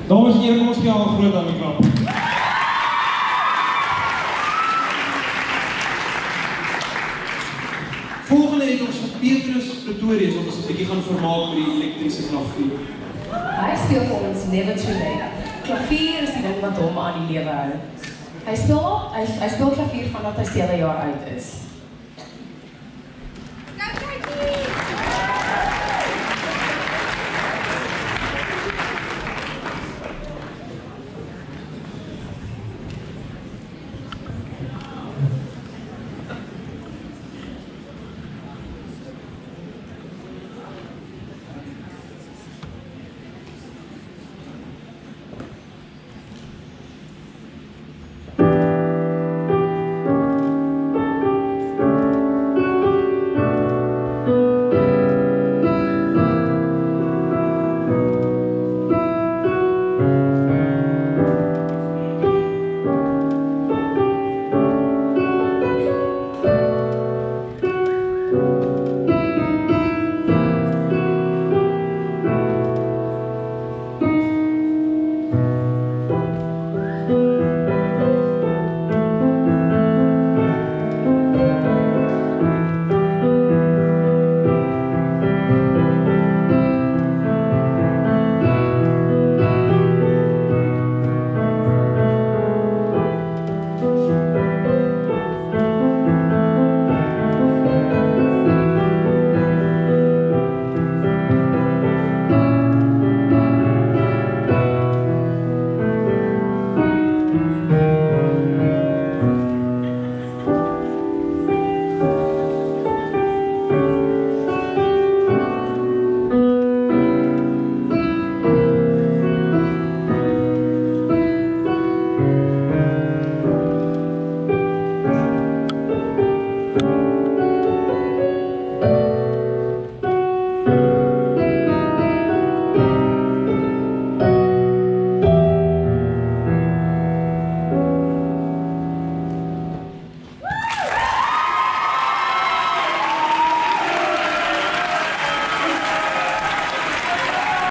Dames en heren, kom ons gee haar 'n groot hande klap. Volgende het ons vir Petrus Pretorius, wat ons 'n bietjie gaan vermaak met die elektriese klavier. Hy speel vir ons Never Too Late. Klavier is die ding wat hom aan die lewe hou. Hy speel klavier vandat hy 7 jaar oud is.